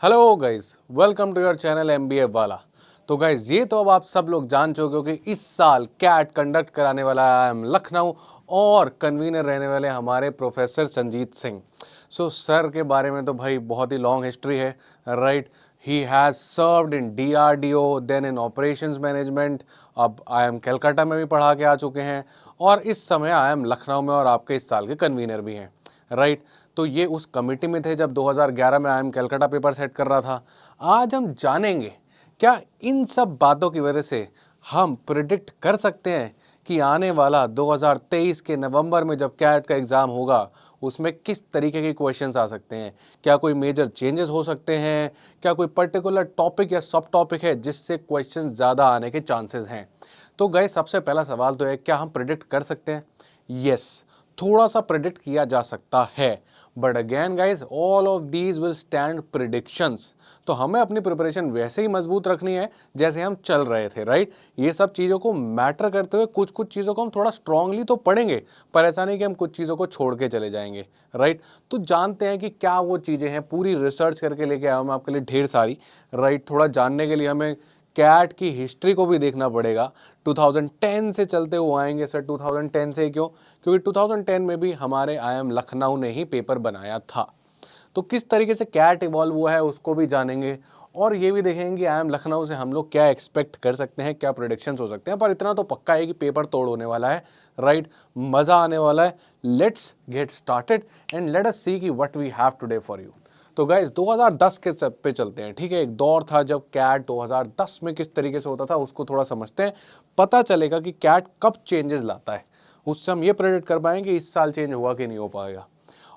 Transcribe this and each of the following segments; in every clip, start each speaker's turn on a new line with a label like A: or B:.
A: Hello guys, welcome to your channel MBA वाला। तो guys, ये तो अब आप सब लोग जान चुके हो कि इस साल कैट कंडक्ट कराने वाला है लखनऊ और कन्वीनर रहने वाले हमारे प्रोफेसर संजीत सिंह। सर के बारे में तो भाई बहुत ही लॉन्ग हिस्ट्री है, right. He has served in DRDO, then in operations management, अब IIM कलकत्ता में भी पढ़ा के आ चुके हैं और इस समय IIM लखनऊ में और आपके इस साल के कन्वीनर भी हैं, राइट। तो ये उस कमेटी में थे जब 2011 में IIM कलकत्ता पेपर सेट कर रहा था। आज हम जानेंगे क्या इन सब बातों की वजह से हम प्रिडिक्ट कर सकते हैं कि आने वाला 2023 के नवंबर में जब कैट का एग्ज़ाम होगा उसमें किस तरीके के क्वेश्चंस आ सकते हैं। क्या कोई मेजर चेंजेस हो सकते हैं, क्या कोई पर्टिकुलर टॉपिक या सब टॉपिक है जिससे क्वेश्चन ज़्यादा आने के चांसेस हैं। तो गए सबसे पहला सवाल तो है, क्या हम प्रिडिक्ट कर सकते हैं? यस, थोड़ा सा प्रिडिक्ट किया जा सकता है, but again guys all of these will stand predictions. तो हमें अपनी प्रिपरेशन वैसे ही मजबूत रखनी है जैसे हम चल रहे थे, राइट। ये सब चीज़ों को मैटर करते हुए कुछ कुछ चीज़ों को हम थोड़ा स्ट्रांगली तो पढ़ेंगे, पर ऐसा नहीं कि हम कुछ चीज़ों को छोड़ के चले जाएंगे, राइट। तो जानते हैं कि क्या वो चीज़ें हैं, पूरी रिसर्च करके लेके आया हूँ मैं आपके लिए ढेर सारी, राइट। थोड़ा जानने के लिए हमें कैट की हिस्ट्री को भी देखना पड़ेगा। 2010 से चलते हुए आएंगे। सर 2010 से क्यों? क्योंकि 2010 में भी हमारे IIM लखनऊ ने ही पेपर बनाया था। तो किस तरीके से कैट इवॉल्व हुआ है उसको भी जानेंगे और ये भी देखेंगे कि IIM लखनऊ से हम लोग क्या एक्सपेक्ट कर सकते हैं, क्या प्रोडिक्शंस हो सकते हैं। पर इतना तो पक्का है कि पेपर तोड़ होने वाला है, राइट। मज़ा आने वाला है। Let's get started and let us see कि what we have today for you. तो गाइज 2010 के पे चलते हैं, ठीक है। एक दौर था जब कैट 2010 में किस तरीके से होता था उसको थोड़ा समझते हैं, पता चलेगा कि कैट कब चेंजेस लाता है। उससे हम ये प्रेडिक्ट कर पाएंगे इस साल चेंज हुआ कि नहीं हो पाएगा।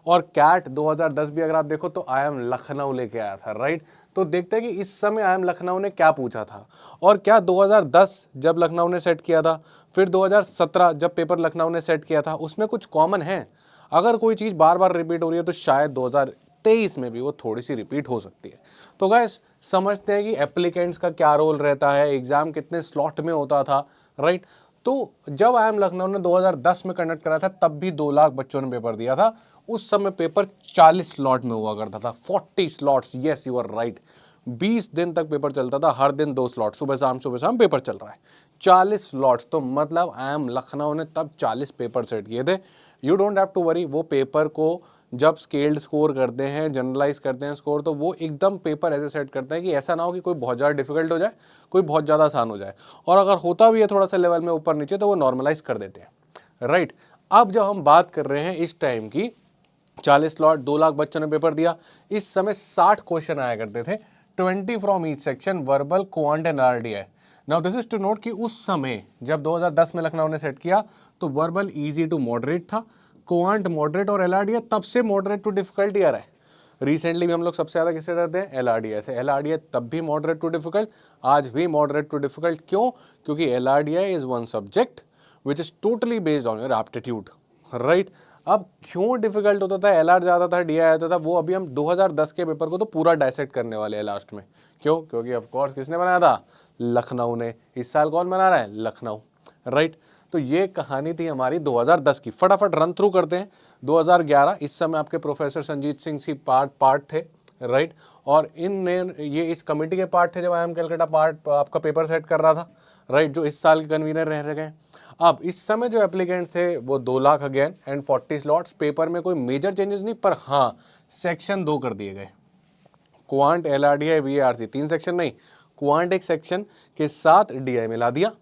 A: और कैट 2010 भी अगर आप देखो तो IIM लखनऊ लेके आया था, राइट। तो देखते हैं कि इस समय IIM लखनऊ ने क्या पूछा था और क्या 2010 जब लखनऊ ने सेट किया था, फिर 2017 जब पेपर लखनऊ ने सेट किया था, उसमें कुछ कॉमन है। अगर कोई चीज़ बार बार रिपीट हो रही है तो शायद 2023 में भी वो थोड़ी सी रिपीट हो सकती है। तो गाइस समझते हैं कि एप्लीकेंट्स का क्या रोल रहता है, एग्जाम कितने स्लॉट में होता था, राइट। तो जब IIM लखनऊ ने 2010 में कंडक्ट करा था तब भी 2 लाख बच्चों ने पेपर दिया था। उस समय पेपर 40 स्लॉट में हुआ करता था, 40 slots, yes you are right. 20 दिन तक पेपर चलता था, हर दिन 2 स्लॉट, सुबह शाम पेपर चल रहा है। 40 स्लॉट्स, तो मतलब IIM लखनऊ ने तब 40 पेपर सेट किए थे। You don't have to worry, वो पेपर को जब स्केल्ड स्कोर करते हैं, जनरलाइज करते हैं स्कोर, तो वो एकदम पेपर ऐसे सेट करते हैं कि ऐसा ना हो कि कोई बहुत ज़्यादा डिफिकल्ट हो जाए, कोई बहुत ज़्यादा आसान हो जाए, और अगर होता भी है थोड़ा सा लेवल में ऊपर नीचे तो वो नॉर्मलाइज कर देते हैं, राइट। अब जब हम बात कर रहे हैं इस टाइम की, 40 स्लॉट, 2 लाख बच्चों ने पेपर दिया। इस समय 60 क्वेश्चन आया करते थे, 20 from each section, verbal, quant and RDI। Now this is to note कि उस समय जब 2010 में लखनऊ ने सेट किया तो वर्बल इजी टू मॉडरेट था, क्वांट मॉडरेट और LRDI तब से मॉडरेट टू डिफिकल्ट आ रहा है। रिसेंटली भी हम लोग सबसे ज़्यादा किससे डरते हैं? LRDI से। LRDI तब भी मॉडरेट टू डिफिकल्ट, आज भी मॉडरेट टू डिफिकल्ट। क्यों? क्योंकि LRDI is one subject which is totally based on your aptitude, right. अब क्यों डिफिकल्ट होता था, LR ज़्यादा था, DI आता था, वो अभी हम 2010 के पेपर को तो पूरा डायसेक्ट करने वाले हैं लास्ट में। क्यों? क्योंकि ऑफ कोर्स किसने बनाया था? लखनऊ ने। इस साल कौन बना रहा है? लखनऊ, राइट। तो ये कहानी थी हमारी 2010 की। फटाफट रन थ्रू करते हैं। 2011, इस समय आपके प्रोफेसर संजीत सिंह सी पार्ट थे, राइट। और इनने ये इस कमेटी के पार्ट थे जब IIM कलकत्ता पार्ट आपका पेपर सेट कर रहा था, राइट, जो इस साल के कन्वीनर रह गए। अब इस समय जो एप्लीकेंट्स थे वो 2 lakh again and 40 slots. Paper में कोई मेजर चेंजेस नहीं, पर हाँ सेक्शन 2 कर दिए गए। क्वांट, LRDI, VARC, 3 सेक्शन नहीं, क्वांट एक सेक्शन के साथ DI मिला दिया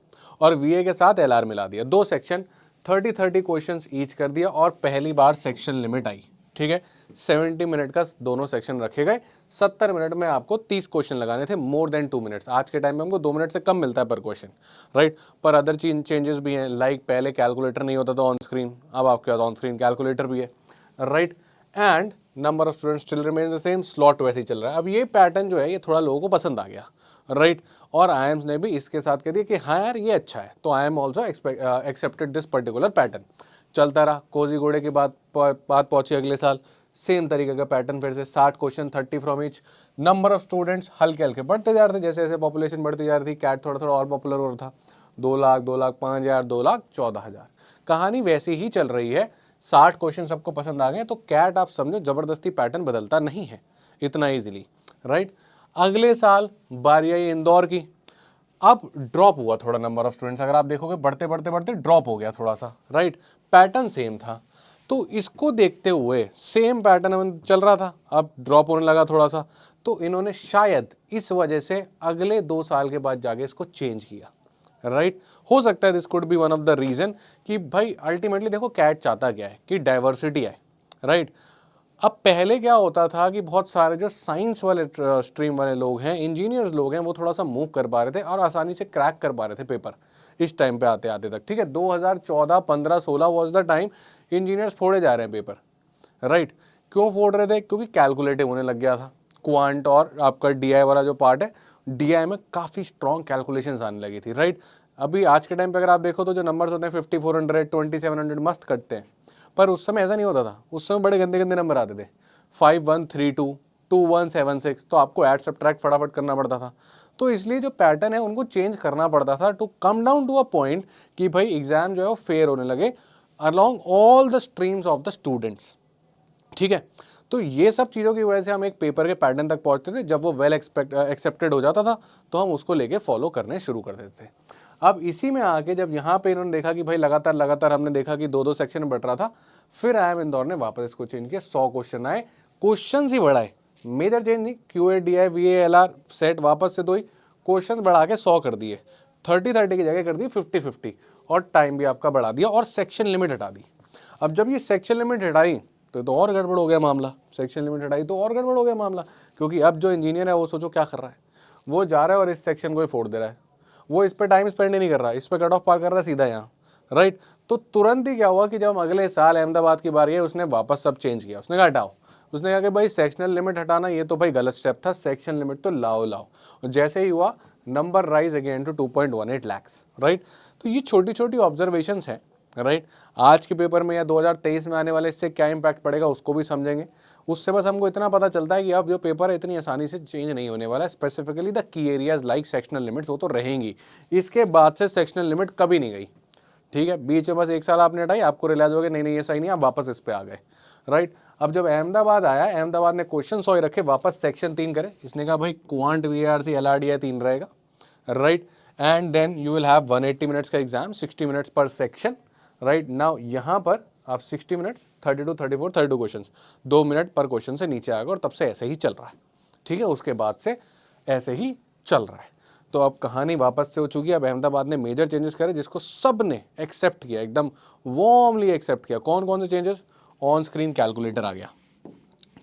A: और VA के साथ LR मिला दिया। 2 सेक्शन, 30-30 क्वेश्चंस ईच कर दिया और पहली बार सेक्शन लिमिट आई, ठीक है। 70 मिनट का दोनों सेक्शन रखे गए। 70 मिनट में आपको 30 क्वेश्चन लगाने थे, मोर देन 2 मिनट्स। आज के टाइम में हमको 2 मिनट से कम मिलता है पर क्वेश्चन, राइट। पर अदर चेंजेस भी हैं, लाइक पहले कैलकुलेटर नहीं होता था ऑन स्क्रीन, अब आपके पास ऑन स्क्रीन कैलकुलेटर भी है, right. And number of students still remains the same, slot वैसे ही चल रहा है। अब ये पैटर्न जो है ये थोड़ा लोगों को पसंद आ गया, राइट। और IIMs ने भी इसके साथ कह दिया कि हाँ यार ये अच्छा है, तो IIM also accepted this particular pattern. चलता रहा, कोजीगोड़े की बात पहुंची अगले साल, सेम तरीके का पैटर्न, फिर से 60 question, 30 from each. Number of students हल्के हल्के बढ़ते जा रहे थे, जैसे जैसे पॉपुलेशन बढ़ती जा रही थी, कैट थोड़ा थोड़ा और पॉपुलर हो रहा था। 2 लाख, 2 लाख 5,000, 2 लाख 14,000, कहानी वैसी ही चल रही है। 60 क्वेश्चन सबको पसंद आ गए, तो कैट आप समझो जबरदस्ती पैटर्न बदलता नहीं है इतना ईजिली, राइट। अगले साल बारी आई इंदौर की। अब ड्रॉप हुआ थोड़ा नंबर ऑफ स्टूडेंट्स, अगर आप देखोगे बढ़ते बढ़ते बढ़ते ड्रॉप हो गया थोड़ा सा, राइट। पैटर्न सेम था, तो इसको देखते हुए सेम पैटर्न चल रहा था, अब ड्रॉप होने लगा थोड़ा सा, तो इन्होंने शायद इस वजह से अगले 2 साल के बाद जाके इसको चेंज किया, राइट। हो सकता है this could be one of the reason कि भाई अल्टीमेटली देखो कैट चाहता क्या है कि डाइवर्सिटी आए, राइट। अब पहले क्या होता था कि बहुत सारे जो साइंस वाले स्ट्रीम वाले लोग हैं, इंजीनियर्स लोग हैं, वो थोड़ा सा मूव कर पा रहे थे और आसानी से क्रैक कर पा रहे थे पेपर इस टाइम पे आते आते तक, ठीक है। 2014, 15, 16 वॉज द टाइम इंजीनियर्स फोड़े जा रहे हैं पेपर, राइट। क्यों फोड़ रहे थे? क्योंकि कैलकुलेटिव होने लग गया था। क्वांट और आपका डीआई वाला जो पार्ट है, डीआई में काफ़ी स्ट्रॉन्ग कैलकुलेशंस आने लगी थी, राइट। अभी आज के टाइम पे अगर आप देखो तो जो नंबर्स होते हैं 5400, 2700 मस्त कटते हैं, पर उस समय ऐसा नहीं होता था। उस समय बड़े गंदे गंदे नंबर आते थे, 5132, 2176, तो आपको ऐड सब्ट्रैक्ट फटाफट करना पड़ता था। तो इसलिए जो पैटर्न है उनको चेंज करना पड़ता था to come down to a point कि भाई एग्जाम जो है वो फेयर होने लगे along all the streams of the students, ठीक है। तो ये सब चीज़ों की वजह से हम एक पेपर के पैटर्न तक पहुंचते थे। जब वो वेल एक्सेप्टेड हो जाता था तो हम उसको लेके फॉलो करने शुरू कर देते थे। अब इसी में आके जब यहाँ पे इन्होंने देखा कि भाई लगातार लगातार हमने देखा कि 2-2 सेक्शन में बढ़ रहा था, फिर IIM इंदौर ने वापस इसको चेंज किया। 100 क्वेश्चन आए, क्वेश्चन ही बढ़ाए, मेजर चेंज नहीं। QA, DI, VA, LR set वापस से 2 ही क्वेश्चन बढ़ा के 100 कर दिए, 30-30 की जगह कर दी 50-50, और टाइम भी आपका बढ़ा दिया और सेक्शन लिमिट हटा दी। अब जब ये सेक्शन लिमिट हटाई तो और गड़बड़ हो गया मामला। सेक्शन लिमिट हटाई तो और गड़बड़ हो गया मामला, क्योंकि अब जो इंजीनियर है वो सोचो क्या कर रहा है, वो जा रहा है और इस सेक्शन को ही फोड़ दे रहा है, वो इस पर टाइम स्पेंड ही नहीं कर रहा, इस पर कट ऑफ पार कर रहा है सीधा यहाँ, राइट। तो तुरंत ही क्या हुआ कि जब अगले साल अहमदाबाद की बारी है, उसने वापस सब चेंज किया। उसने कहा हटाओ, उसने कहा कि भाई सेक्शनल लिमिट हटाना ये तो भाई गलत स्टेप था, सेक्शन लिमिट तो लाओ लाओ। और जैसे ही हुआ number rise again to 2.18 lakhs, right. तो ये छोटी छोटी ऑब्जर्वेशंस हैं, राइट। आज के पेपर में या 2023 में आने वाले इससे क्या इंपैक्ट पड़ेगा उसको भी समझेंगे। उससे बस हमको इतना पता चलता है कि अब जो पेपर है इतनी आसानी से चेंज नहीं होने वाला है। Specifically the key areas like sectional limits वो तो रहेंगी, इसके बाद से सेक्शनल लिमिट कभी नहीं गई, ठीक है। बीच में बस 1 साल आपने हटाई, आपको रियलाइज हो गया नहीं नहीं ये सही नहीं, आप वापस इस पे आ गए, राइट। अब जब अहमदाबाद आया, अहमदाबाद ने क्वेश्चन 100 रखे, वापस सेक्शन 3 करे। इसने कहा भाई क्वांट, VARC, LRDI 3 रहेगा, right. And then you will have 180 minutes का exam, 60 minutes per section, right. Now यहाँ पर आप 60 minutes, 32, 34, 32 question, 2 minute per question से नीचे आएगा, और तब से ऐसे ही चल रहा है, ठीक है। उसके बाद से ऐसे ही चल रहा है। तो अब कहानी वापस से हो चुकी है। अब अहमदाबाद ने मेजर चेंजेस करे जिसको सब ने एक्सेप्ट किया, एकदम वार्मली एक्सेप्ट किया। कौन कौन से चेंजेस? ऑन स्क्रीन कैलकुलेटर आ गया,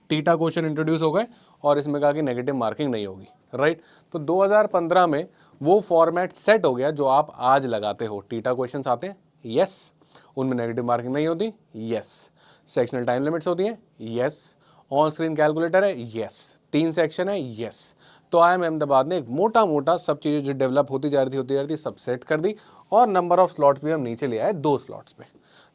A: टीटा क्वेश्चन इंट्रोड्यूस हो गए, और इसमें कहा कि नेगेटिव मार्किंग नहीं होगी, राइट। तो 2015 में वो फॉर्मेट सेट हो गया जो आप आज लगाते हो। टीटा क्वेश्चंस आते हैं, यस, उनमें नेगेटिव मार्किंग नहीं होती, यस। सेक्शनल टाइम लिमिट्स होती हैं, यस। ऑन स्क्रीन कैलकुलेटर है, यस। 3 सेक्शन है, यस। तो IIM अहमदाबाद ने एक मोटा मोटा सब चीज़ें जो डेवलप होती जा रही थी सब सेट कर दी, और नंबर ऑफ स्लॉट्स भी हम नीचे ले आए 2 स्लॉट्स पे।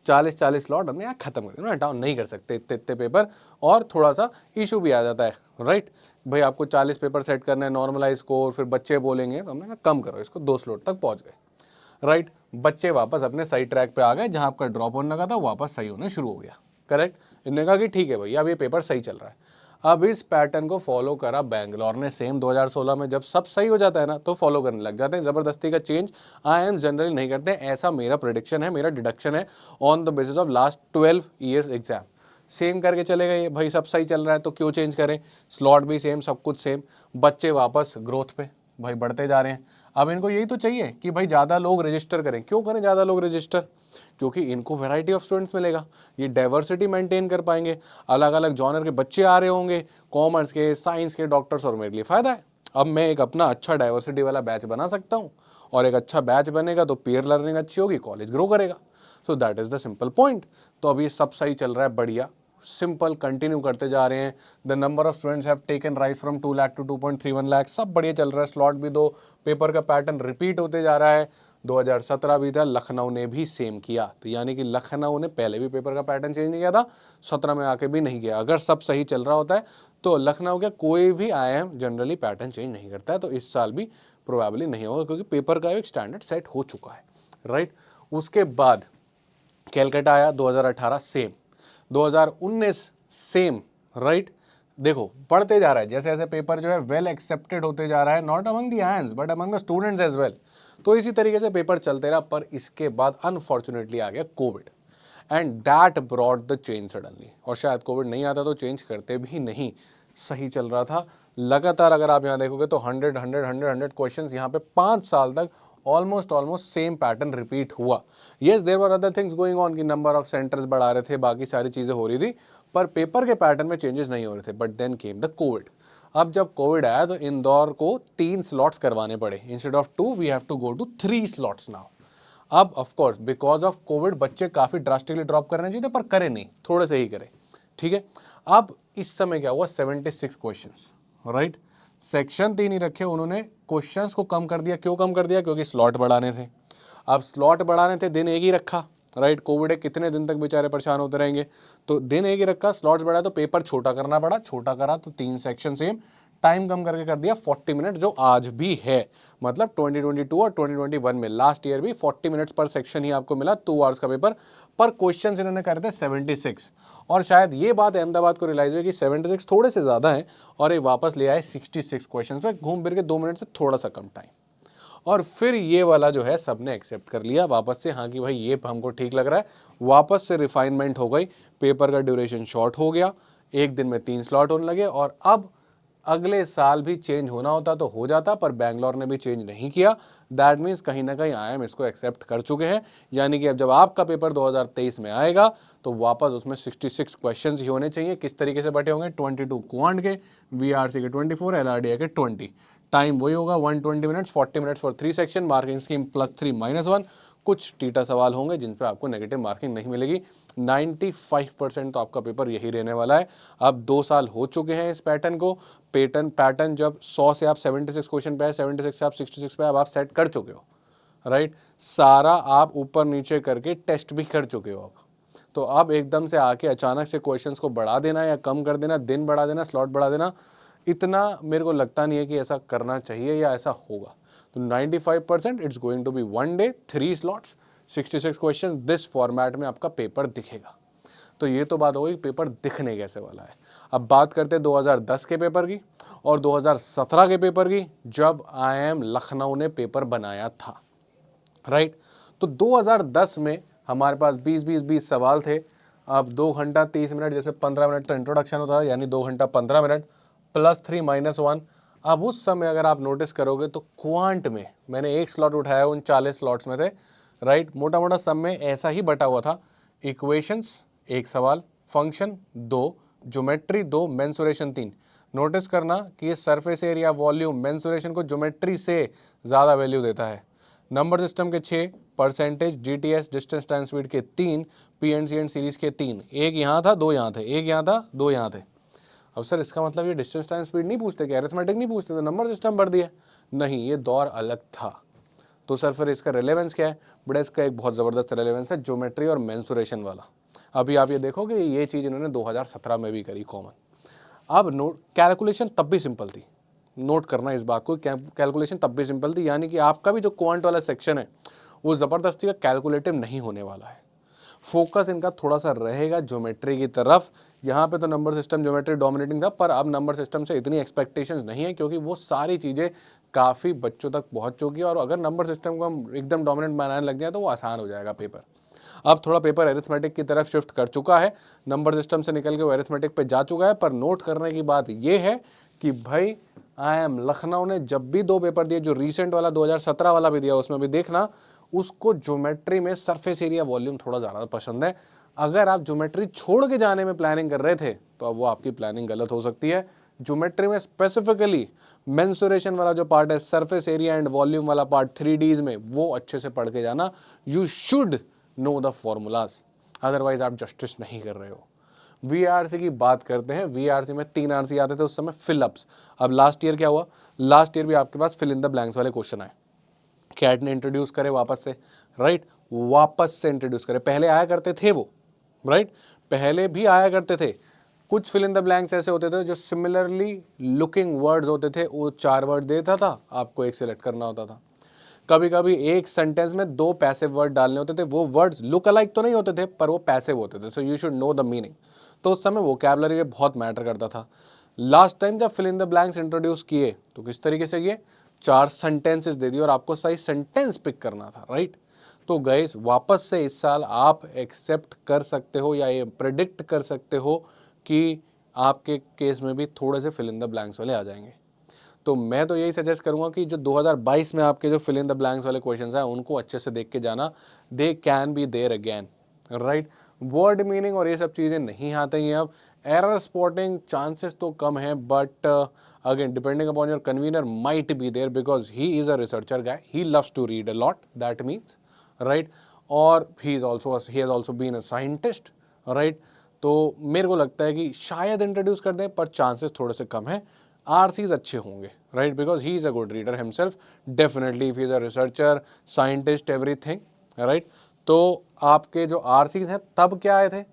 A: 40-40 स्लॉट हमने यहाँ खत्म कर दिया, डाउन नहीं कर सकते इतने इतने पेपर, और थोड़ा सा इशू भी आ जाता है, राइट। भाई आपको 40 पेपर सेट करना है, नॉर्मलाइज स्कोर, फिर बच्चे बोलेंगे, तो हमने कहा कम करो इसको, 2 स्लॉट तक पहुँच गए, राइट। बच्चे वापस अपने सही ट्रैक पे आ गए, जहाँ आपका ड्रॉप होने लगा था वापस सही होने शुरू हो गया, करेक्ट। इन्होंने कहा कि ठीक है भैया अब ये पेपर सही चल रहा है। अब इस पैटर्न को फॉलो करा बैंगलोर ने सेम 2016 में। जब सब सही हो जाता है ना तो फॉलो करने लग जाते हैं। ज़बरदस्ती का चेंज IIM जनरली नहीं करते, ऐसा मेरा प्रेडिक्शन है, मेरा डिडक्शन है on the basis of last 12 years exam. Same करके चले गए, भाई सब सही चल रहा है तो क्यों चेंज करें, स्लॉट भी सेम, सब कुछ सेम, बच्चे वापस ग्रोथ पे भाई बढ़ते जा रहे हैं। अब इनको यही तो चाहिए कि भाई ज़्यादा लोग रजिस्टर करें। क्यों करें ज़्यादा लोग रजिस्टर? क्योंकि इनको वैरायटी ऑफ स्टूडेंट्स मिलेगा, ये डाइवर्सिटी मेंटेन कर पाएंगे, अलग अलग जॉनर के बच्चे आ रहे होंगे, कॉमर्स के, साइंस के, डॉक्टर्स, और मेरे लिए फ़ायदा है। अब मैं एक अपना अच्छा डाइवर्सिटी वाला बैच बना सकता हूँ, और एक अच्छा बैच बनेगा तो पीयर लर्निंग अच्छी होगी, कॉलेज ग्रो करेगा। So that is the simple point. तो अब ये सब सही चल रहा है, बढ़िया सिंपल कंटिन्यू करते जा रहे हैं। The number of students have taken rise from 2 lakh to 2.31 lakh, सब बढ़िया चल रहा है। स्लॉट भी 2, पेपर का पैटर्न रिपीट होते जा रहा है। 2017 भी था, लखनऊ ने भी सेम किया, तो यानी कि लखनऊ ने पहले भी पेपर का पैटर्न चेंज नहीं किया था, 17 में आके भी नहीं किया। अगर सब सही चल रहा होता है तो लखनऊ का कोई भी IIM जनरली पैटर्न चेंज नहीं करता है, तो इस साल भी प्रोबेबली नहीं होगा, क्योंकि पेपर का एक स्टैंडर्ड सेट हो चुका है, राइट। उसके बाद कैलकाटा आया 2018 सेम, 2019 सेम, राइट। देखो पढ़ते जा रहा है, जैसे जैसे पेपर जो है वेल एक्सेप्टेड होते जा रहा है, not among the hands but among the students as well. तो इसी तरीके से पेपर चलते रहा, पर इसके बाद अनफॉर्चुनेटली आ गया Covid and that brought the change suddenly. और शायद कोविड नहीं आता तो चेंज करते भी नहीं, सही चल रहा था लगातार। अगर आप यहाँ देखोगे तो 100 क्वेश्चन यहाँ पे 5 साल तक ऑलमोस्ट सेम पैटर्न रिपीट हुआ। Yes there were other things going on, की नंबर ऑफ सेंटर्स बढ़ा रहे थे, बाकी सारी चीजें हो रही थी, पर पेपर के पैटर्न में चेंजेस नहीं हो रहे थे। But then came the Covid. अब जब कोविड आया तो इंदौर को 3 स्लॉट्स करवाने पड़े, instead of 2 we have to go to 3 slots now. अब of course because of Covid बच्चे काफी ड्रास्टिकली ड्रॉप करने चाहिए थे, पर करे नहीं, थोड़े से ही करे, ठीक है। अब इस समय क्या हुआ, 76 क्वेश्चंस, राइट। सेक्शन 3 ही रखे उन्होंने, क्वेश्चंस को कम कर दिया। क्यों कम कर दिया, क्योंकि स्लॉट बढ़ाने थे। अब स्लॉट बढ़ाने थे, दिन एक ही रखा, राइट। कोविड है, कितने दिन तक बेचारे परेशान होते रहेंगे, तो दिन एक ही रखा, स्लॉट्स बढ़ा तो पेपर छोटा करना पड़ा, छोटा करा तो 3 सेक्शन सेम, टाइम कम करके कर दिया 40 मिनट, जो आज भी है। मतलब 2022 और 2021 में लास्ट ईयर भी 40 मिनट्स पर सेक्शन ही आपको मिला, 2 आवर्स का पेपर, पर क्वेश्चन इन्होंने करे थे 76। और शायद ये बात अहमदाबाद को रियलाइज हुई कि 76 थोड़े से ज्यादा है, और ये वापस ले आए 66 क्वेश्चन पे, घूम फिर के 2 मिनट से थोड़ा सा कम टाइम। और फिर ये वाला जो है सबने एक्सेप्ट कर लिया वापस से, हाँ कि भाई ये हमको ठीक लग रहा है। वापस से रिफाइनमेंट हो गई, पेपर का ड्यूरेशन शॉर्ट हो गया, एक दिन में 3 स्लॉट होने लगे। और अब अगले साल भी चेंज होना होता तो हो जाता, पर बैंगलोर ने भी चेंज नहीं किया। दैट मीन्स कहीं ना कहीं IIM इसको एक्सेप्ट कर चुके हैं, यानी कि अब जब आपका पेपर 2023 में आएगा तो वापस उसमें 66 क्वेश्चंस ही होने चाहिए। किस तरीके से बटे होंगे, 22 क्वांट के, VRC के 24, LRDI के 20। टाइम वही होगा 120 minutes, 40 minutes for 3 section, marking scheme +3 -1। कुछ टीटा सवाल होंगे जिन पे आपको नेगेटिव मार्किंग नहीं मिलेगी। 95% तो आपका पेपर यही रहने वाला है। अब 2 साल हो चुके हैं इस पैटर्न को। पैटर्न जब 100 से आप 76 क्वेश्चन पे आए, 76 से आप 66 पे, अब आप सेट कर चुके हो, राइट। सारा आप ऊपर नीचे करके टेस्ट भी कर चुके हो। अब तो अब एकदम से आके अचानक से क्वेश्चंस को बढ़ा देना या कम कर देना, दिन बढ़ा देना, स्लॉट बढ़ा देना, इतना मेरे को लगता नहीं है कि ऐसा करना चाहिए या ऐसा होगा। तो 95% it's going to be 1 day 3 slots 66 question, this format में आपका पेपर दिखेगा। तो ये तो बात हो गई पेपर दिखने कैसे वाला है। अब बात करते हैं 2010 के पेपर की और 2017 के पेपर की, जब IIM लखनऊ ने पेपर बनाया था, राइट। तो 2010 में हमारे पास 20 सवाल थे। अब 2 घंटा 30 मिनट, जिसमें 15 मिनट तो इंट्रोडक्शन होता है, यानी 2 घंटा 15 मिनट +3 -1। अब उस समय अगर आप नोटिस करोगे तो क्वांट में मैंने एक स्लॉट उठाया उन 40 स्लॉट्स में थे, राइट। मोटा मोटा सब में ऐसा ही बटा हुआ था। इक्वेशंस 1 सवाल, फंक्शन 2, ज्योमेट्री 2, मेंसुरेशन 3। नोटिस करना कि ये सरफेस एरिया, वॉल्यूम, मेंसुरेशन को ज्योमेट्री से ज़्यादा वैल्यू देता है। नंबर सिस्टम के 6, percentage, GTS distance time speed के 3, PNC एंड सीरीज के 3। एक यहाँ था, 2 यहाँ थे, एक यहाँ था, 2 यहाँ थे। अब सर इसका मतलब ये डिस्टेंस टाइम स्पीड नहीं पूछते, कि अरिथमेटिक नहीं पूछते, तो नंबर सिस्टम भर दिया? नहीं, ये दौर अलग था। तो सर फिर इसका रेलेवेंस क्या है? बड़ा इसका एक बहुत ज़बरदस्त रेलेवेंस है, ज्योमेट्री और मेंसुरेशन वाला। अभी आप ये देखोगे ये चीज़ इन्होंने 2017 में भी करी कॉमन। अब नोट, कैलकुलेशन तब भी सिंपल थी, नोट करना इस बात को, कैलकुलेशन तब भी सिंपल थी, यानी कि आपका भी जो क्वांट वाला सेक्शन है वो ज़बरदस्ती का कैलकुलेटिव नहीं होने वाला है। फोकस इनका थोड़ा सा रहेगा ज्योमेट्री की तरफ। यहाँ पे तो नंबर सिस्टम ज्योमेट्री डोमिनेटिंग था, पर अब नंबर सिस्टम से इतनी एक्सपेक्टेशंस नहीं है, क्योंकि वो सारी चीज़ें काफ़ी बच्चों तक पहुँच चुकी है। और अगर नंबर सिस्टम को हम एकदम डोमिनेंट बनाने लग जाए तो वो आसान हो जाएगा पेपर। अब थोड़ा पेपर एरिथमेटिक की तरफ शिफ्ट कर चुका है, नंबर सिस्टम से निकल के वो एरिथमेटिक पे जा चुका है। पर नोट करने की बात ये है कि भाई IIM लखनऊ ने जब भी 2 पेपर दिए, जो रिसेंट वाला 2017 वाला भी दिया, उसमें भी देखना उसको ज्योमेट्री में सरफेस एरिया वॉल्यूम थोड़ा ज़्यादा पसंद है। अगर आप ज्योमेट्री छोड़ के जाने में प्लानिंग कर रहे थे तो अब वो आपकी प्लानिंग गलत हो सकती है। ज्योमेट्री में स्पेसिफिकली मेंसुरेशन वाला जो पार्ट है, सरफेस एरिया एंड वॉल्यूम वाला पार्ट 3Ds में, वो अच्छे से पढ़ के जाना। You should know the formulas, otherwise आप जस्टिस नहीं कर रहे हो। VRC की बात करते हैं। VRC में 3 RC आते थे उस समय, फिलअप्स। अब लास्ट ईयर क्या हुआ, लास्ट ईयर भी आपके पास फिल इन द ब्लैंक्स वाले क्वेश्चन आए, कैट ने इंट्रोड्यूस करे वापस से, राइट। वापस से इंट्रोड्यूस करे, पहले आया करते थे वो, राइट, पहले भी आया करते थे। कुछ फिल इन द ब्लैंक्स ऐसे होते थे जो सिमिलरली लुकिंग वर्ड्स होते थे, वो 4 वर्ड देता था, आपको एक सिलेक्ट करना होता था। कभी कभी एक सेंटेंस में 2 पैसिव वर्ड डालने होते थे, वो वर्ड्स लुक अलाइक तो नहीं होते थे, पर वो पैसिव होते थे, so you should know the meaning. तो उस समय वोकैबुलरी बहुत मैटर करता था। लास्ट टाइम जब fill in the blanks introduce किए तो किस तरीके से किए, 4 सेंटेंसेस दे दिए और आपको सही सेंटेंस पिक करना था, राइट। तो गाइस वापस से इस साल आप एक्सेप्ट कर सकते हो या ये प्रेडिक्ट कर सकते हो कि आपके केस में भी थोड़े से फिल इन द ब्लैंक्स वाले आ जाएंगे। तो मैं तो यही सजेस्ट करूंगा कि जो 2022 में आपके जो फिल इन द ब्लैंक्स वाले क्वेश्चंस हैं उनको अच्छे से देख के जाना, they can be there again, right. Word meaning और ये सब चीज़ें नहीं आती हैं अब, एरर स्पॉटिंग चांसेस तो कम है, but again depending upon your convener might be there because he is a researcher guy, he loves to read a lot, that means, right. और he has also been a scientist, right. तो मेरे को लगता है कि शायद introduce कर दें, पर चांसेस थोड़े से कम है। आरसीज अच्छे होंगे, right, because he is a good reader himself, definitely if he is a researcher, scientist, everything, right. तो आपके जो आरसीज हैं तब क्या आए थे,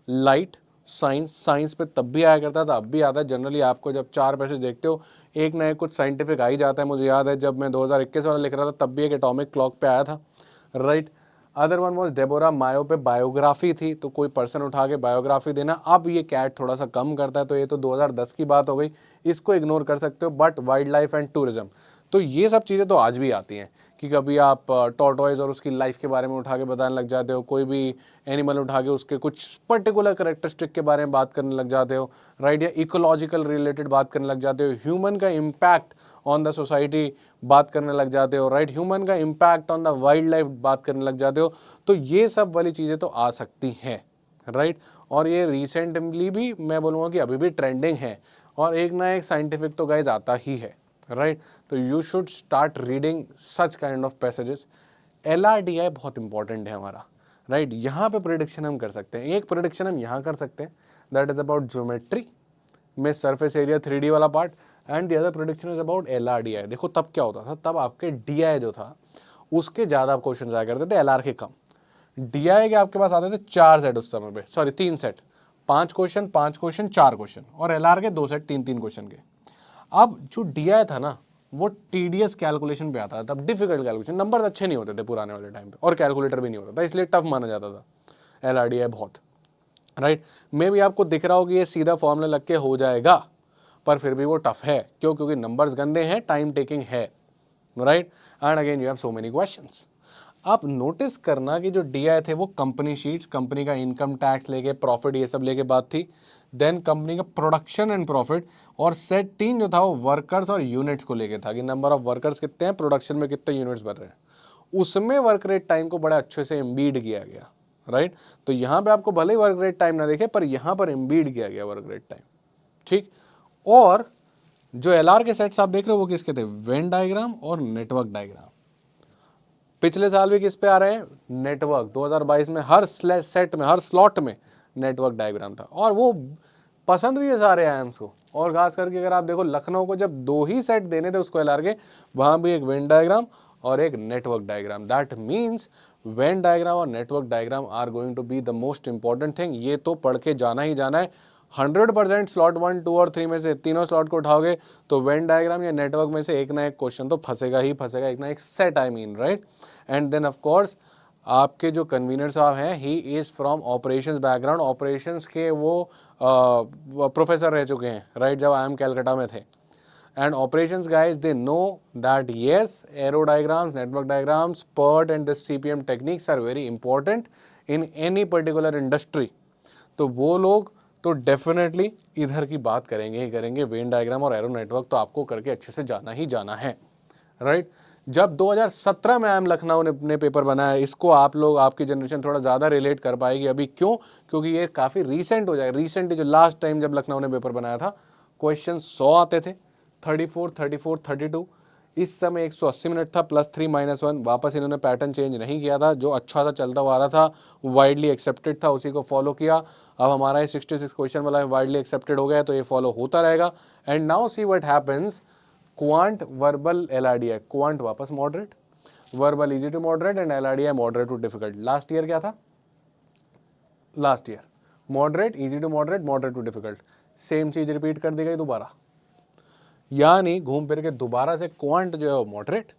A: लाइट, साइंस पे तब भी आया करता था, अब भी आता है। जनरली आपको जब 4 पैसेज देखते हो एक ना एक कुछ साइंटिफिक आ ही जाता है। मुझे याद है जब मैं 2021 वाला लिख रहा था तब भी एक एटॉमिक क्लॉक पे आया था, right. Other one was Deborah Mayo पे बायोग्राफी थी, तो कोई पर्सन उठा के बायोग्राफी देना। अब ये कैट थोड़ा सा कम करता है, तो ये तो 2010 की बात हो गई, इसको इग्नोर कर सकते हो। But wild life and tourism, तो ये सब चीज़ें तो आज भी आती हैं कि कभी आप टॉर्टोइज और उसकी लाइफ के बारे में उठा के बताने लग जाते हो, कोई भी एनिमल उठा के उसके कुछ पर्टिकुलर करेक्टरिस्टिक के बारे में बात करने लग जाते हो, राइट, या इकोलॉजिकल रिलेटेड बात करने लग जाते हो, ह्यूमन का इम्पैक्ट ऑन द सोसाइटी बात करने लग जाते हो, राइट, ह्यूमन का impact on the wild life बात करने लग जाते हो। तो ये सब वाली चीज़ें तो आ सकती हैं, राइट। और ये रिसेंटली भी मैं बोलूँगा कि अभी भी ट्रेंडिंग है, और एक ना एक साइंटिफिक तो गाइज आता ही है, राइट। तो you should start reading such kind of passages. LRDI बहुत इंपॉर्टेंट है हमारा, राइट। यहाँ पे प्रिडिक्शन हम कर सकते हैं, एक प्रिडिक्शन हम यहाँ कर सकते हैं, दैट इज अबाउट ज्योमेट्री में सरफेस एरिया 3D वाला part, and the other prediction is about LRDI। देखो तब क्या होता था, तब आपके DI जो था उसके ज़्यादा क्वेश्चन आया करते थे, LR के कम। DI के आपके पास आते थे 4 सेट उस समय पे, sorry 3 set, 5 question 5 question 4 question, और LR के 2 सेट 3 3 क्वेश्चन के। अब जो DI था ना वो TDS कैलकुलेशन पे आता था, तब डिफिकल्ट कैलकुलेशन, नंबर अच्छे नहीं होते थे पुराने वाले टाइम पे, और कैलकुलेटर भी नहीं होता था, इसलिए टफ माना जाता था LRDI बहुत, राइट। मे भी आपको दिख रहा हो कि ये सीधा फॉर्मूला लग के हो जाएगा, पर फिर भी वो टफ है, क्यों, क्योंकि नंबर्स गंदे हैं, टाइम टेकिंग है, right. And again you have so many questions. आप नोटिस करना कि जो DI थे वो कंपनी शीट्स, कंपनी का इनकम टैक्स लेके, प्रॉफिट, ये सब लेके बात थी। देन कंपनी का प्रोडक्शन एंड प्रॉफिट, और सेट 3 जो था वो वर्कर्स और यूनिट्स को लेके था कि नंबर ऑफ वर्कर्स कितने हैं, प्रोडक्शन में कितने यूनिट्स बन रहे हैं। उसमें वर्क रेट टाइम को बड़ा अच्छे से एम्बीड किया गया, राइट। तो यहाँ पे आपको भले ही वर्क रेट टाइम ना देखे, पर यहाँ पर एम्बीड किया गया वर्क रेट टाइम, ठीक। और जो LR के सेट्स आप देख रहे हो वो किसके थे, वेन डायग्राम और नेटवर्क डायग्राम। पिछले साल भी किस पे आ रहे हैं, नेटवर्क। 2022 में हर सेट में, हर स्लॉट में नेटवर्क डायग्राम था, और वो पसंद भी है सारे आयाम्स को। और खास करके अगर आप देखो लखनऊ को जब 2 ही सेट देने थे उसको LR के, वहां भी एक वेन डायग्राम और एक network diagram. That means Venn diagram और network diagram are going to be the most important thing. ये तो पढ़ के जाना ही जाना है 100%। स्लॉट 1, 2 और 3 में से तीनों स्लॉट को उठाओगे तो वेन डायग्राम या नेटवर्क में से एक ना एक क्वेश्चन तो फंसेगा ही फंसेगा, एक ना एक सेट, I mean, right. And then of course आपके जो कन्वीनर साहब हैं, he is from operations background, operations के वो प्रोफेसर रह चुके हैं, राइट, जब IIM कैलकाटा में थे। And operations guys they know that yes, arrow diagrams, network diagrams, PERT and the CPM techniques are very important in any particular industry. तो वो लोग तो डेफिनेटली इधर की बात करेंगे ही करेंगे। वेन डायग्राम और एरो नेटवर्क तो आपको करके अच्छे से जाना ही जाना है, राइट। जब 2017 में IIM लखनऊ ने पेपर बनाया, इसको आप लोग, आपकी जनरेशन थोड़ा ज़्यादा रिलेट कर पाएगी अभी, क्यों, क्योंकि ये काफ़ी रीसेंट हो जाए। रिसेंटली जो लास्ट टाइम जब लखनऊ ने पेपर बनाया था, क्वेश्चन 100 आते थे, 34, 34, 32। इस समय 180 मिनट था, +3 -1। वापस इन्होंने पैटर्न चेंज नहीं किया था, जो अच्छा सा चलता हुआ आ रहा था, वाइडली एक्सेप्टेड था, उसी को फॉलो किया। अब हमारा ये 66 क्वेश्चन वाला वाइडली एक्सेप्टेड हो गया है, तो ये फॉलो होता रहेगा। And now see what happens, quant, verbal, LRDI। Quant वापस moderate, verbal easy to moderate, and LRDI moderate to difficult. Last year क्या था, last year moderate, easy to moderate, moderate to difficult. Same चीज repeat कर दी गई दोबारा, यानी घूम फिर के दोबारा से क्वांट जो है वो मॉडरेट,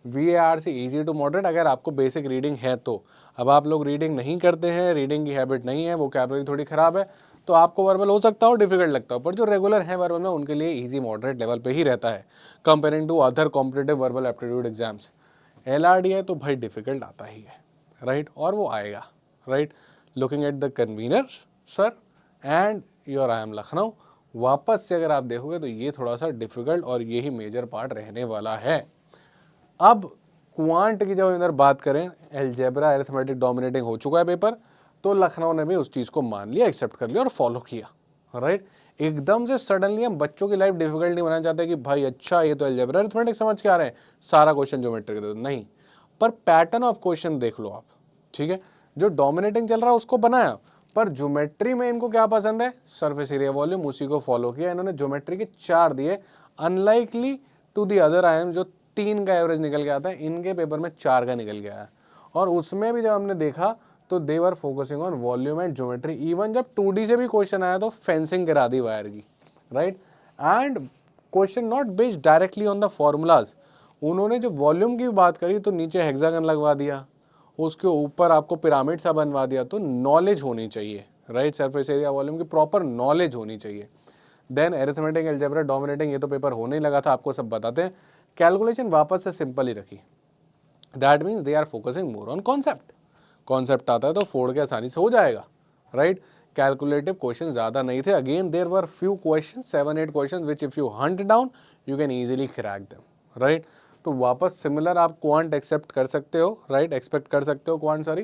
A: VAR से इजी टू मॉडरेट, अगर आपको बेसिक रीडिंग है तो। अब आप लोग रीडिंग नहीं करते हैं, रीडिंग की हैबिट नहीं है, वोकैबुलरी थोड़ी ख़राब है, तो आपको वर्बल हो सकता हो डिफिकल्ट लगता हो, पर जो रेगुलर है वर्बल में उनके लिए इजी मॉडरेट लेवल पे ही रहता है comparing to other competitive verbal aptitude exams. LRDI तो भाई डिफिकल्ट आता ही है, राइट, और वो आएगा, right. Looking at the convener sir and your I am Lucknow, वापस से अगर आप देखोगे तो ये थोड़ा सा डिफिकल्ट और यही मेजर पार्ट रहने वाला है। अब क्वांट की जब इधर बात करें, अलजेब्रा अरिथमेटिक डोमिनेटिंग हो चुका है पेपर, तो लखनऊ ने भी उस चीज को मान लिया, एक्सेप्ट कर लिया और फॉलो किया, राइट। एकदम से सडनली हम बच्चों की लाइफ डिफिकल्ट नहीं बनाना चाहते कि भाई अच्छा ये तो अलजेब्रा अरिथमेटिक समझ के आ रहे हैं, सारा क्वेश्चन ज्योमेट्री के दे दो, नहीं, पर पैटर्न ऑफ क्वेश्चन देख लो आप, ठीक है। जो डोमिनेटिंग चल रहा है उसको बनाया, पर ज्योमेट्री में इनको क्या पसंद है, सरफेस एरिया वॉल्यूम, उसी को फॉलो किया इन्होंने। ज्योमेट्री के 4 दिए, unlikely to the other IIM जो 3 का एवरेज निकल के आता है, इनके पेपर में 4 का निकल गया है। और उसमें भी जब हमने देखा तो they were focusing on volume and geometry. Even जब 2D से भी क्वेश्चन आया तो फेंसिंग गिरा दी वायर की, right. And question not based directly on the formulas, उन्होंने जो वॉल्यूम की बात करी तो नीचे हेक्सागन लगवा दिया, उसके ऊपर आपको पिरामिड सा बनवा दिया। तो नॉलेज होनी चाहिए, राइट, सरफेस एरिया वॉल्यूम की प्रॉपर नॉलेज होनी चाहिए। देन एरिथमेटिक अलजेब्रा डोमिनेटिंग, ये तो पेपर होने ही लगा था, आपको सब बताते हैं। कैलकुलेशन वापस से सिंपल ही रखी, that means they are focusing more on concept. Concept आता है तो फोड़ के आसानी से हो जाएगा, राइट। कैलकुलेटिव क्वेश्चन ज्यादा नहीं थे। Again there were few question, 7-8 question which if you hunt down you can easily crack them, right. तो वापस सिमिलर आप क्वांट एक्सेप्ट कर सकते हो, राइट, एक्सपेक्ट कर सकते हो quant, sorry.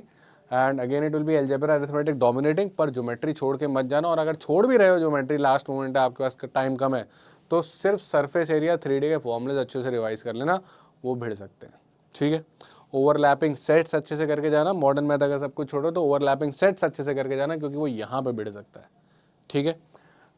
A: And again it will be algebra arithmetic dominating, पर ज्योमेट्री छोड़ के मत जाना। और अगर छोड़ भी रहे हो ज्योमेट्री, लास्ट मोमेंट है आपके पास, टाइम कम है, तो सिर्फ सरफेस एरिया 3D के फॉर्मुलेज अच्छे से रिवाइज कर लेना, वो भिड़ सकते हैं, ठीक है। ओवरलैपिंग सेट्स अच्छे से करके जाना, मॉडर्न मैथ अगर सब कुछ छोड़ो तो ओवरलैपिंग सेट्स अच्छे से करके जाना, क्योंकि वो यहाँ पे भिड़ सकता है, ठीक है।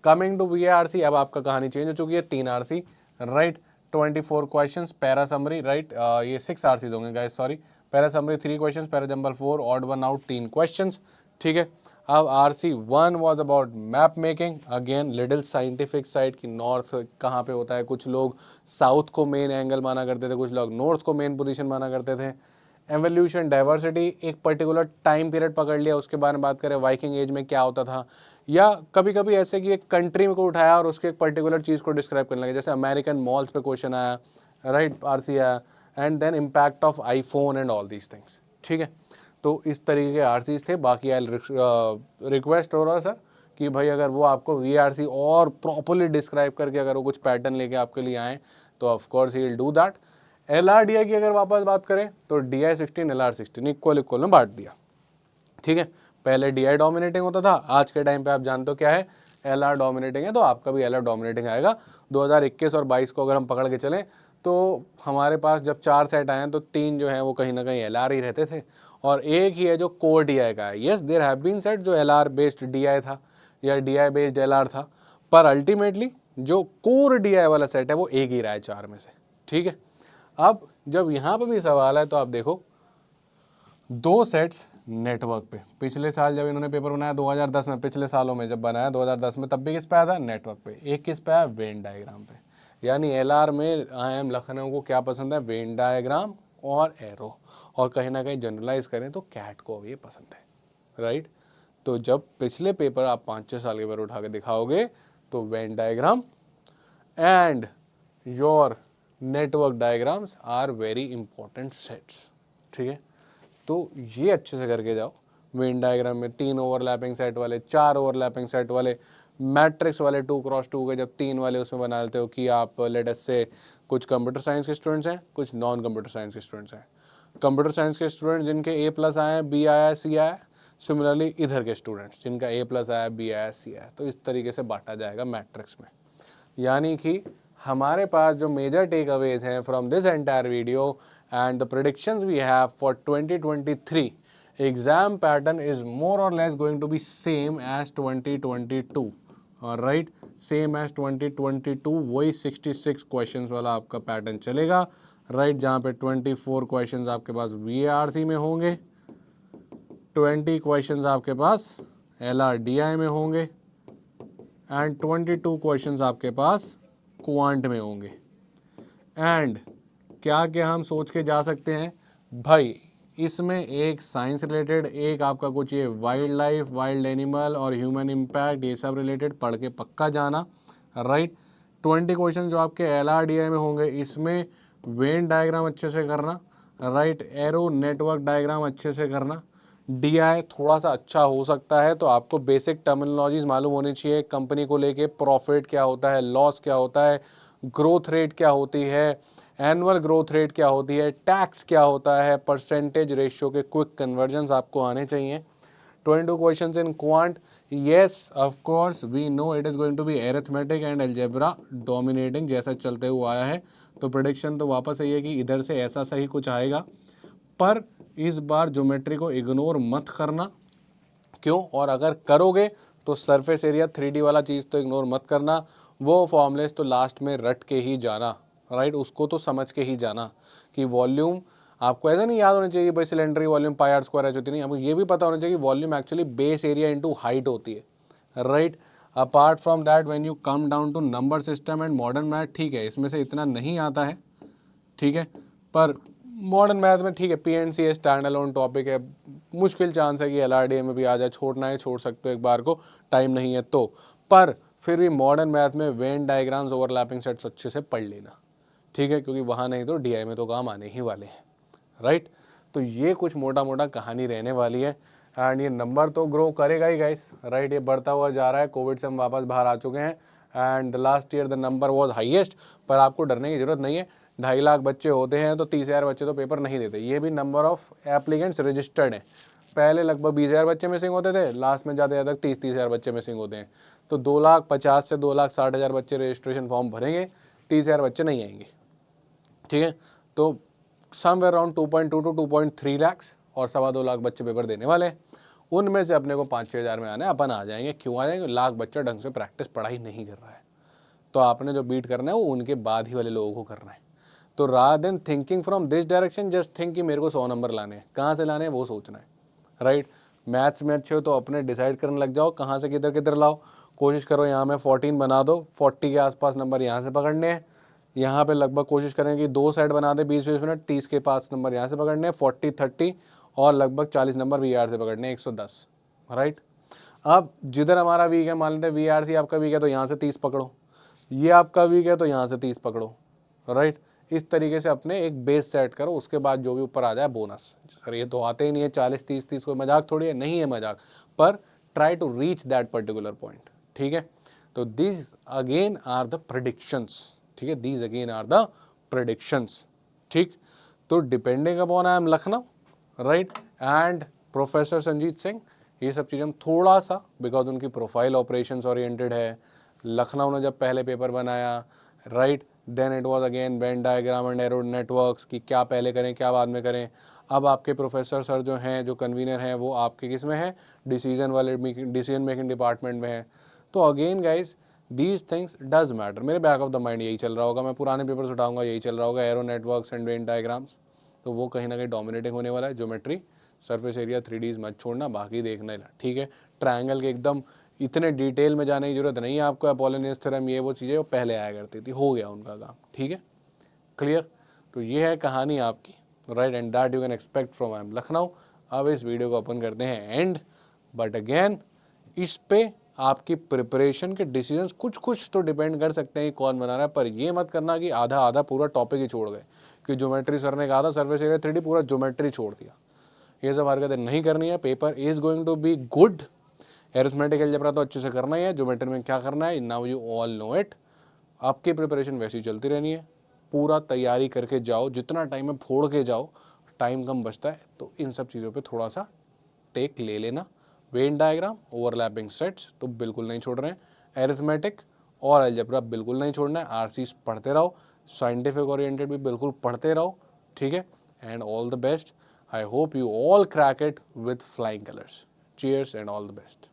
A: कमिंग टू VARC, अब आपका कहानी चेंज हो चुकी है, 3 RC, right, 24 questions, para summary, right, ये 6 RCs होंगे guys, sorry, para summary 3 questions, para jumble 4, odd 1 out 3 questions, ठीक है। अब RC1 was about map making, again little scientific side की नॉर्थ कहाँ पे होता है, कुछ लोग साउथ को मेन एंगल माना करते थे, कुछ लोग नॉर्थ को मेन पोजीशन माना करते थे। एवोल्यूशन डाइवर्सिटी, एक पर्टिकुलर टाइम पीरियड पकड़ लिया, उसके बारे में बात करें, वाइकिंग एज में क्या होता था, या कभी कभी ऐसे कि एक कंट्री को उठाया और उसके एक पर्टिकुलर चीज़ को डिस्क्राइब करने लगे, जैसे अमेरिकन मॉल्स पे क्वेश्चन आया, राइट, RC आया, and then impact of iPhone and all these things, ठीक है। तो इस तरीके के RCs थे। बाकी आई रिक्वेस्ट हो रहा सर कि भाई अगर वो आपको VARC और प्रॉपरली डिस्क्राइब करके अगर वो कुछ पैटर्न लेके आपके लिए आए तो of course he will do that. LRDI की अगर वापस बात करें तो DI16 LR16 इक्वल इक्वल में बांट दिया, ठीक है। पहले DI डोमिनेटिंग होता था, आज के टाइम पे आप जानते हो क्या है, LR डोमिनेटिंग है, तो आपका भी LR डोमिनेटिंग आएगा। 2021 और 22 को अगर हम पकड़ के चलें तो हमारे पास जब 4 सेट आए हैं तो 3 जो हैं वो कहीं ना कहीं LR ही रहते थे, और एक ही है जो कोर DI का है। Yes there have been set जो LR बेस्ड DI था या DI बेस्ड LR था, पर अल्टीमेटली जो कोर DI वाला सेट है वो एक ही रहा है 4 में से, ठीक है। अब जब यहाँ पे भी सवाल है तो आप देखो 2 सेट्स नेटवर्क पे, पिछले साल जब इन्होंने पेपर बनाया 2010 में, पिछले सालों में जब बनाया 2010 में, तब भी किस पे आया था, नेटवर्क पे। एक किस पे आया, वेन डायग्राम पे। यानी LR में IIM लखनऊ को क्या पसंद है, वेन डायग्राम और एरो, और कहीं ना कहीं जनरलाइज करें तो कैट को भी ये पसंद है, राइट। तो जब पिछले पेपर आप 5-6 साल के पेपर उठा के दिखाओगे तो Venn diagram and your network diagrams are very important sets, ठीक है। तो ये अच्छे से करके जाओ। वेन डायग्राम में 3 ओवरलैपिंग सेट वाले, 4 ओवरलैपिंग सेट वाले, मैट्रिक्स वाले 2x2 के जब 3 वाले उसमें बना लेते हो कि आप लेट अस से कुछ कंप्यूटर साइंस के स्टूडेंट्स हैं, कुछ नॉन कंप्यूटर साइंस के स्टूडेंट्स हैं। कंप्यूटर साइंस के स्टूडेंट्स जिनके A+ आए हैं, B आया, C आया, सिमिलरली इधर के स्टूडेंट्स जिनका A+ आया, B आया, C आया। तो इस तरीके से बांटा जाएगा मैट्रिक्स में। यानी कि हमारे पास जो मेजर टेक अवेज हैं from this entire video and the predictions we have for 2023 exam pattern is more or less going to be same as 2022, right, same as 2022, वही 66 questions वाला आपका पैटर्न चलेगा, right, जहाँ पे 24 questions आपके पास VARC में होंगे, 20 questions आपके पास LRDI में होंगे एंड 22 क्वेश्चंस आपके पास क्वांट में होंगे। एंड क्या क्या हम सोच के जा सकते हैं भाई, इसमें एक साइंस रिलेटेड, एक आपका कुछ ये वाइल्ड लाइफ, वाइल्ड एनिमल और ह्यूमन इम्पैक्ट, ये सब रिलेटेड पढ़ के पक्का जाना, राइट। 20 क्वेश्चन जो आपके LRDI में होंगे, इसमें वेन डायग्राम अच्छे से करना, राइट। एरो नेटवर्क डायग्राम अच्छे से करना। DI थोड़ा सा अच्छा हो सकता है, तो आपको बेसिक टर्मिनोलॉजीज मालूम होनी चाहिए कंपनी को लेके, प्रॉफिट क्या होता है, लॉस क्या होता है, ग्रोथ रेट क्या होती है, एनुअल ग्रोथ रेट क्या होती है, टैक्स क्या होता है, परसेंटेज रेशियो के क्विक कन्वर्जन्स आपको आने चाहिए। 22 questions in quant. Yes, of course, we know it is going to be arithmetic and algebra dominating, जैसा चलते हुआ आया है। तो प्रेडिक्शन तो वापस यही है कि इधर से ऐसा सही कुछ आएगा, पर इस बार ज्योमेट्री को इग्नोर मत करना। क्यों? और अगर करोगे तो सरफेस एरिया 3D वाला चीज़ तो इग्नोर मत करना, वो फॉर्मूलेस तो लास्ट में रट के ही जाना, राइट। उसको तो समझ के ही जाना कि वॉल्यूम आपको ऐसा नहीं याद होना चाहिए भाई cylinder volume pi r square h होती नहीं, आपको ये भी पता होना चाहिए कि volume actually base area into height होती है, right. Apart from that when you come down to number system and modern math, ठीक है इसमें से इतना नहीं आता है, ठीक है, पर मॉडर्न मैथ में ठीक है, PNC स्टैंड अलोन टॉपिक है, मुश्किल चांस है कि LRDA में भी आ जाए, छोड़ना है छोड़ सकते हो एक बार को, टाइम नहीं है तो, पर फिर भी मॉडर्न मैथ में वेन डायग्राम्स, ओवरलैपिंग सेट्स अच्छे से पढ़ लेना, ठीक है, क्योंकि वहाँ नहीं तो DI में तो काम आने ही वाले हैं, राइट। तो ये कुछ मोटा मोटा कहानी रहने वाली है, एंड ये नंबर तो ग्रो करेगा ही गाइस, राइट। ये बढ़ता हुआ जा रहा है, कोविड से हम वापस बाहर आ चुके हैं, and last year the number was highest. पर आपको डरने की जरूरत नहीं है, 2.5 लाख बच्चे होते हैं तो 30,000 बच्चे तो पेपर नहीं देते, ये भी नंबर ऑफ एप्लीकेंट्स रजिस्टर्ड हैं। पहले लगभग 20,000 बच्चे मिसिंग होते थे, लास्ट में ज़्यादा ज़्यादा 30,000 बच्चे मिसिंग होते हैं। तो 2,50,000 से 2,60,000 बच्चे रजिस्ट्रेशन फॉर्म भरेंगे, 30,000 बच्चे नहीं आएंगे, ठीक है। तो समवेयर अराउंड 2.2 टू 2.3 लाख और 2.25 लाख बच्चे पेपर देने वाले हैं। उनमें से अपने को 5-6 हज़ार में आना है, अपन आ जाएंगे। क्यों आ जाएंगे? लाख बच्चा ढंग से प्रैक्टिस पढ़ाई नहीं कर रहा है, तो आपने जो बीट करना है वो उनके बाद ही वाले लोगों को करना है। तो rather than thinking from this direction, just think कि मेरे को 100 नंबर लाने हैं, कहाँ से लाने हैं वो सोचना है, राइट। मैथ्स में अच्छे हो तो अपने डिसाइड करने लग जाओ कहाँ से किधर किधर लाओ, कोशिश करो यहाँ में 14 बना दो, 40 के आसपास नंबर यहाँ से पकड़ने हैं, यहाँ पे लगभग कोशिश करें कि 2 सेट बना दे 20-20 मिनट, 30 के पास नंबर यहाँ से पकड़ने हैं, 40-30 और लगभग 40 नंबर VR से पकड़ने हैं, 110, राइट। अब जिधर हमारा वीक है, मान लेते हैं VRC आपका वीक है तो यहाँ से 30 पकड़ो, ये आपका वीक है तो यहाँ से 30 पकड़ो, राइट। इस तरीके से अपने एक बेस सेट करो, उसके बाद जो भी ऊपर आ जाए बोनस। सर ये तो आते ही नहीं है 40-30 कोई मजाक थोड़ी है, नहीं है मजाक, पर try to reach that particular point, ठीक है। तो this again are the predictions, ठीक है, these again are the predictions, ठीक। तो depending upon I am Lucknow, right, and professor Sanjeet Singh, ये सब चीज़ हम थोड़ा सा, बिकॉज उनकी प्रोफाइल ऑपरेशंस ओरिएंटेड है, लखनऊ ने जब पहले पेपर बनाया, right, then it was again Venn diagram and arrow networks की क्या पहले करें क्या बाद में करें। अब आपके प्रोफेसर सर जो हैं, जो कन्वीनर हैं, वो आपके किस में है, डिसीजन मेकिंग डिपार्टमेंट में है। तो again guys these things does matter, मेरे बैक ऑफ द माइंड यही चल रहा होगा, मैं पुराने पेपर्स उठाऊंगा यही चल रहा होगा, arrow networks and Venn diagrams, तो वो कहीं ना कहीं डोमिनेटिंग होने वाला है। ज्योमेट्री, सरफेस एरिया, 3Ds मत छोड़ना, बाकी देखना है, ठीक है। ट्रायंगल के एकदम इतने डिटेल में जाने की जरूरत नहीं है आपको, अपोलोनियस थ्योरम ये वो चीज़ें वो पहले आया करती थी, हो गया उनका काम, ठीक है, क्लियर। तो ये है कहानी आपकी, right, and that you can expect from I am Lucknow. अब इस वीडियो को अपन करते हैं एंड, बट अगेन इस पे आपकी प्रिपरेशन के डिसीजंस कुछ कुछ तो डिपेंड कर सकते हैं कि कौन बना रहा है, पर ये मत करना कि आधा आधा पूरा टॉपिक ही छोड़ गए, कि ज्योमेट्री सर ने कहा था सरफेस एरिया 3D पूरा ज्योमेट्री छोड़ दिया, ये सब हरकतें नहीं करनी है। Paper is going to be good, arithmetic algebra तो अच्छे से करना ही है, ज्योमेट्री में क्या करना है now you all know it. आपकी प्रिपरेशन वैसी चलती रहनी है, पूरा तैयारी करके जाओ, जितना टाइम है फोड़ के जाओ, टाइम कम बचता है, तो इन सब चीज़ों पे थोड़ा सा टेक ले लेना। वेन डायग्राम, ओवरलैपिंग सेट्स तो बिल्कुल नहीं छोड़ रहे हैं, एरिथमेटिक और अलजेब्रा बिल्कुल नहीं छोड़ना है, RCs पढ़ते रहो, साइंटिफिक ओरिएंटेड भी बिल्कुल पढ़ते रहो, ठीक है, and all the best. I hope you all crack it with flying colours. Cheers and all the best.